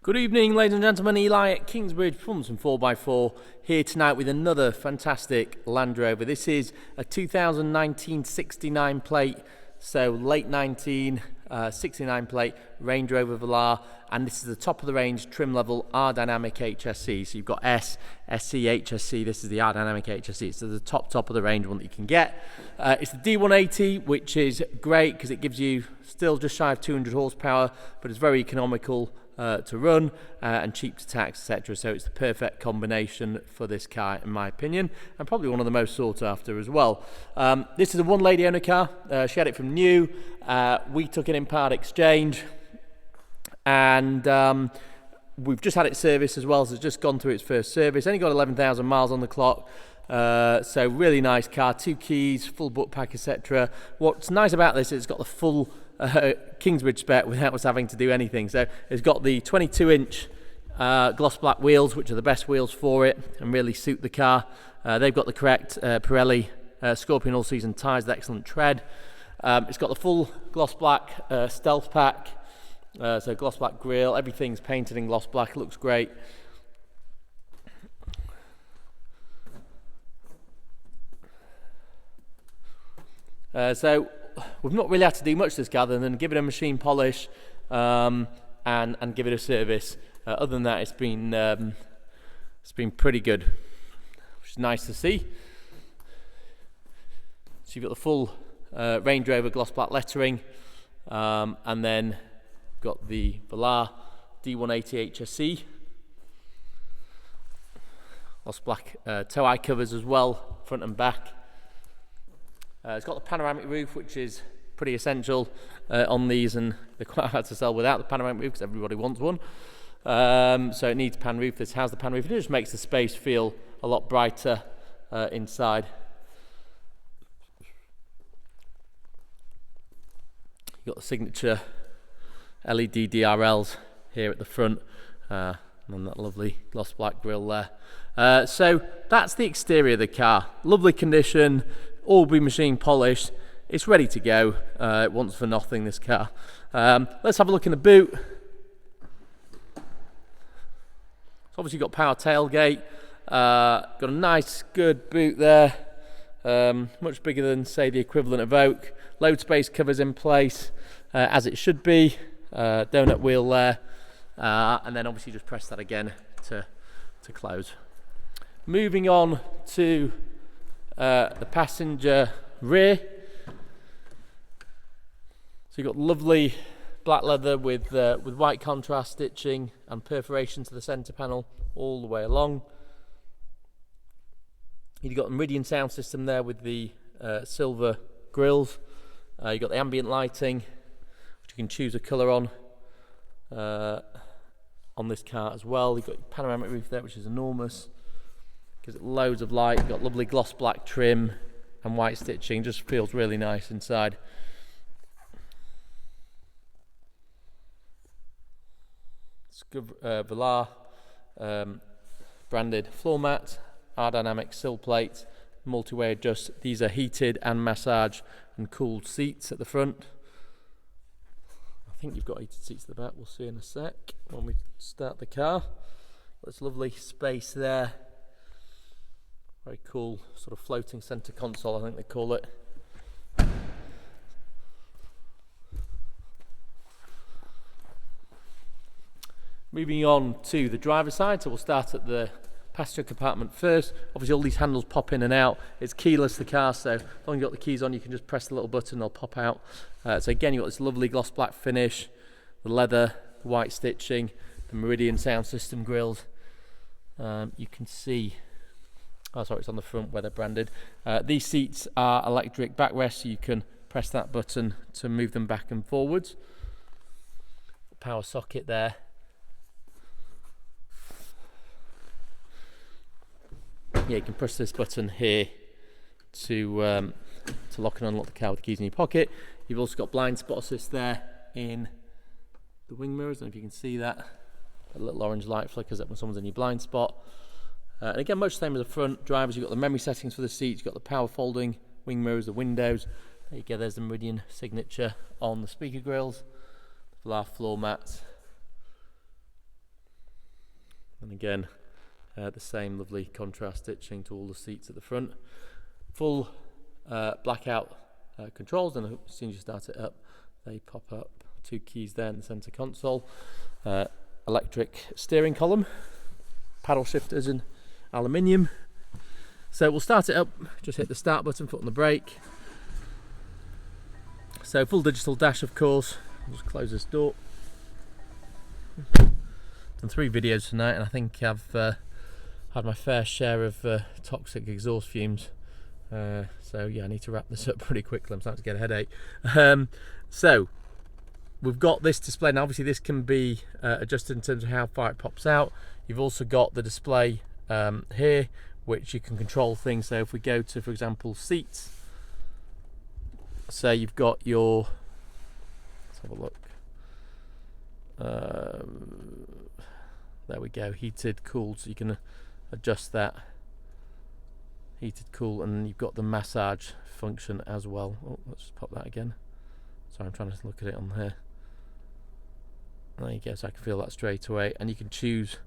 Good evening, ladies and gentlemen. Eli at Kingsbridge Front and 4x4 here tonight with another fantastic Land Rover. This is a 2019 69 plate, so late 19 69 plate Range Rover Velar, and this is the top of the range trim level R-dynamic HSE. So you've got S, SE, HSE. This is the R-dynamic HSE. So the top of the range one that you can get. It's the D180, which is great because it gives you still just shy of 200 horsepower, but it's very economical to run and cheap to tax, etc. So it's the perfect combination for this car, in my opinion, and probably one of the most sought after as well. This is a one lady owner car. She had it from new. We took it in part exchange, and we've just had it serviced as well. So it's just gone through its first service. Only got 11,000 miles on the clock. So really nice car, 2 keys, full book pack, etc. What's nice about this is it's got the full Kingsbridge spec without us having to do anything. So it's got the 22-inch gloss black wheels, which are the best wheels for it and really suit the car. They've got the correct Pirelli Scorpion all-season tyres with excellent tread. It's got the full gloss black stealth pack, so gloss black grille. Everything's painted in gloss black. It looks great. So we've not really had to do much to this car other than give it a machine polish and give it a service. Other than that, it's been pretty good, which is nice to see. So you've got the full Range Rover gloss black lettering, and then got the Velar D180 HSE, gloss black toe eye covers as well, front and back. It's got the panoramic roof, which is pretty essential on these, and they're quite hard to sell without the panoramic roof because everybody wants one. So it needs pan roof. This has the pan roof. It just makes the space feel a lot brighter inside. You've got the signature LED DRLs here at the front, and that lovely gloss black grille there. So that's the exterior of the car. Lovely condition. All be machine polished. It's ready to go. It wants for nothing, this car. Let's have a look in the boot. It's obviously got power tailgate. Got a nice, good boot there. Much bigger than, say, the equivalent of Oak. Load space covers in place, as it should be. Donut wheel there. And then obviously just press that again to close. Moving on to the passenger rear. So you've got lovely black leather with white contrast stitching and perforation to the centre panel all the way along. You've got the Meridian sound system there with the silver grills. You've got the ambient lighting, which you can choose a colour on this car as well. You've got your panoramic roof there, which is enormous. Gives it loads of light. You've got lovely gloss black trim and white stitching. Just feels really nice inside. Velar branded floor mat, R-dynamic sill plate, multi-way adjust. These are heated and massage and cooled seats at the front. I think you've got heated seats at the back. We'll see in a sec when we start the car. There's lovely space there. Very cool sort of floating centre console, I think they call it. Moving on to the driver's side, so we'll start at the passenger compartment first. Obviously all these handles pop in and out. It's keyless, the car, so as long as you've got the keys on, you can just press the little button, they'll pop out. So again, you've got this lovely gloss black finish, the leather, the white stitching, the Meridian sound system grills. You can see, oh sorry, it's on the front where they're branded. These seats are electric backrests, so you can press that button to move them back and forwards. Power socket there. Yeah, you can press this button here to lock and unlock the car with the keys in your pocket. You've also got blind spot assist there in the wing mirrors. I don't know if you can see that. A little orange light flickers up when someone's in your blind spot. And again, much the same as the front. Drivers, you've got the memory settings for the seats, you've got the power folding wing mirrors, the windows. There you go, there's the Meridian signature on the speaker grills. The Velar floor mats. And again, the same lovely contrast stitching to all the seats at the front. Full blackout controls, and as soon as you start it up, they pop up. 2 keys there in the center console. Electric steering column, paddle shifters in aluminium. So we'll start it up, just hit the start button, foot on the brake. So full digital dash, of course. I'll just close this door. Done 3 videos tonight, and I think I've had my fair share of toxic exhaust fumes. So yeah, I need to wrap this up pretty quickly. I'm starting to get a headache. So we've got this display now. Obviously this can be adjusted in terms of how far it pops out. You've also got the display here, which you can control things. So if we go to, for example, seats, say you've got your, let's have a look, there we go, heated, cooled, so you can adjust that, heated, cool, and you've got the massage function as well. Oh, let's just pop that again. Sorry, I'm trying to look at it on here. There you go, so I can feel that straight away. And you can choose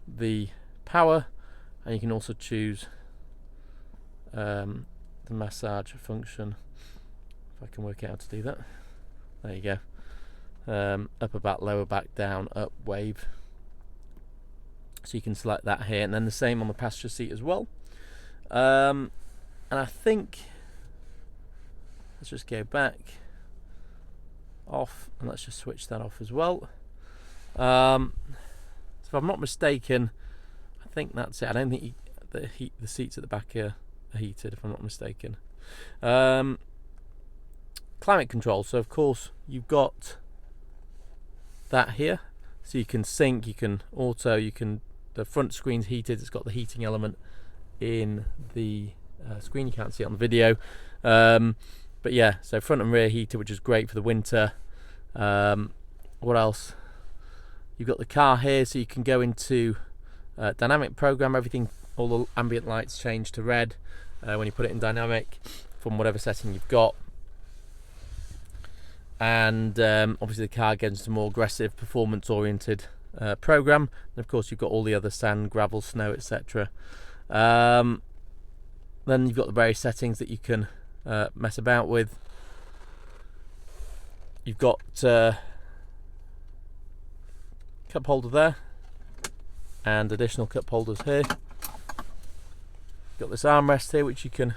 the power, and you can also choose the massage function. If I can work out how to do that. There you go. Upper back, lower back, down, up, wave. So you can select that here, and then the same on the passenger seat as well. And I think, let's just go back, off, and let's just switch that off as well. So if I'm not mistaken, I think that's it. I don't think the seats at the back are heated, if I'm not mistaken. Climate control, so of course you've got that here, so you can sync, you can auto, you can, the front screen's heated, it's got the heating element in the screen, you can't see it on the video, but yeah, so front and rear heated, which is great for the winter. What else? You've got the car here, so you can go into dynamic program, everything, all the ambient lights change to red when you put it in dynamic from whatever setting you've got. And obviously the car gets a more aggressive, performance oriented program, and of course you've got all the other sand, gravel, snow, etc. Then you've got the various settings that you can mess about with. You've got cup holder there, and additional cup holders here. You've got this armrest here, which you can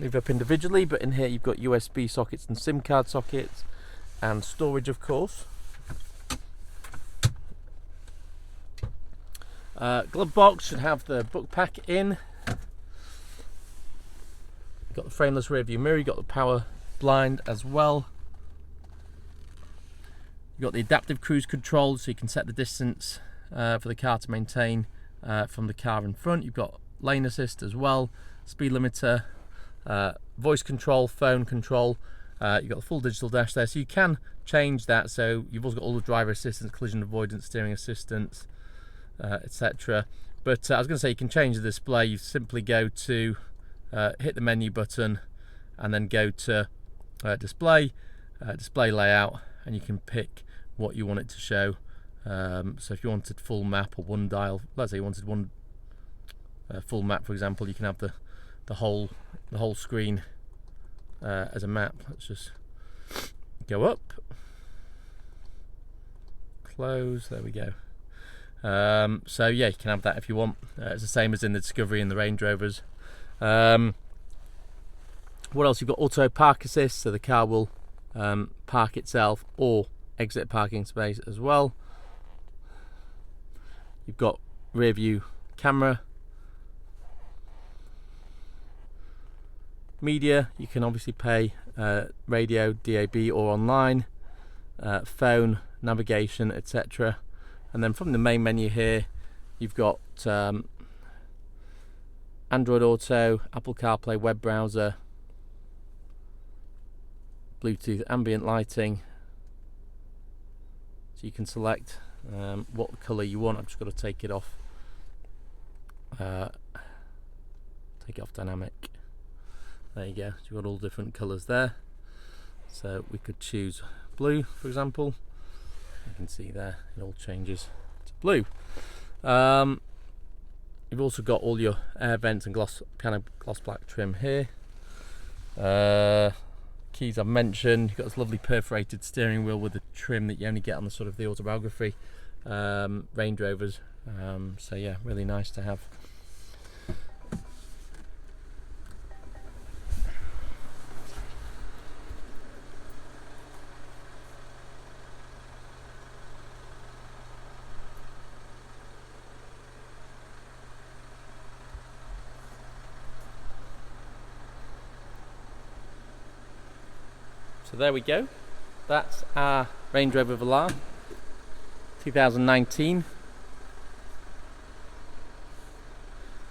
move up individually, but in here you've got USB sockets and SIM card sockets, and storage, of course. Glove box should have the book pack in. You've got the frameless rear view mirror, you've got the power blind as well. You've got the adaptive cruise control, so you can set the distance for the car to maintain from the car in front. You've got lane assist as well, speed limiter, voice control, phone control. You've got the full digital dash there, so you can change that. So you've also got all the driver assistance, collision avoidance, steering assistance, etc. But I was going to say, you can change the display. You simply go to hit the menu button and then go to display, display layout, and you can pick what you want it to show. So if you wanted full map or one dial, let's say you wanted one full map, for example, you can have the whole screen as a map. Let's just go up, close, there we go. So yeah, you can have that if you want. It's the same as in the Discovery and the Range Rovers. What else? You've got auto park assist, so the car will park itself or exit parking space as well. You've got rear view camera, media, you can obviously pay radio, DAB or online, phone, navigation, etc. And then from the main menu here you've got Android Auto, Apple CarPlay, web browser, Bluetooth, ambient lighting, so you can select what colour you want. I've just got to take it off dynamic. There you go, so you've got all different colours there, so we could choose blue, for example. You can see there it all changes to blue. You've also got all your air vents and piano gloss black trim here. Keys I've mentioned. You've got this lovely perforated steering wheel with the trim that you only get on the sort of the autobiography Range Rovers. So yeah, really nice to have. So there we go. That's our Range Rover Velar 2019.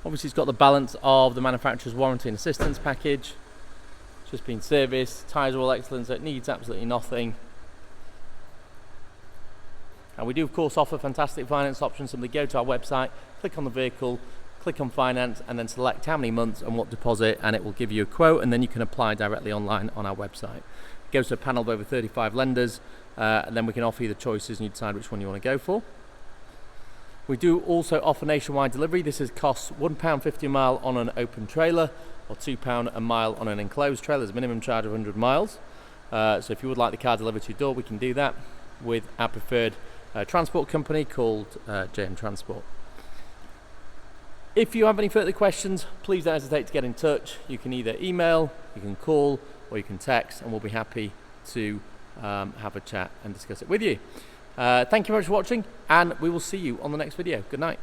Obviously it's got the balance of the manufacturer's warranty and assistance package. It's just been serviced, tyres are all excellent, so it needs absolutely nothing. And we do of course offer fantastic finance options. Simply go to our website, click on the vehicle, click on finance, and then select how many months and what deposit, and it will give you a quote, and then you can apply directly online on our website. It goes to a panel of over 35 lenders, and then we can offer you the choices and you decide which one you want to go for. We do also offer nationwide delivery. This costs £1.50 a mile on an open trailer, or £2 a mile on an enclosed trailer. There's a minimum charge of 100 miles. So if you would like the car delivered to your door, we can do that with our preferred transport company called JM Transport. If you have any further questions, please don't hesitate to get in touch. You can either email, you can call, or you can text, and we'll be happy to have a chat and discuss it with you. Thank you very much for watching, and we will see you on the next video. Good night.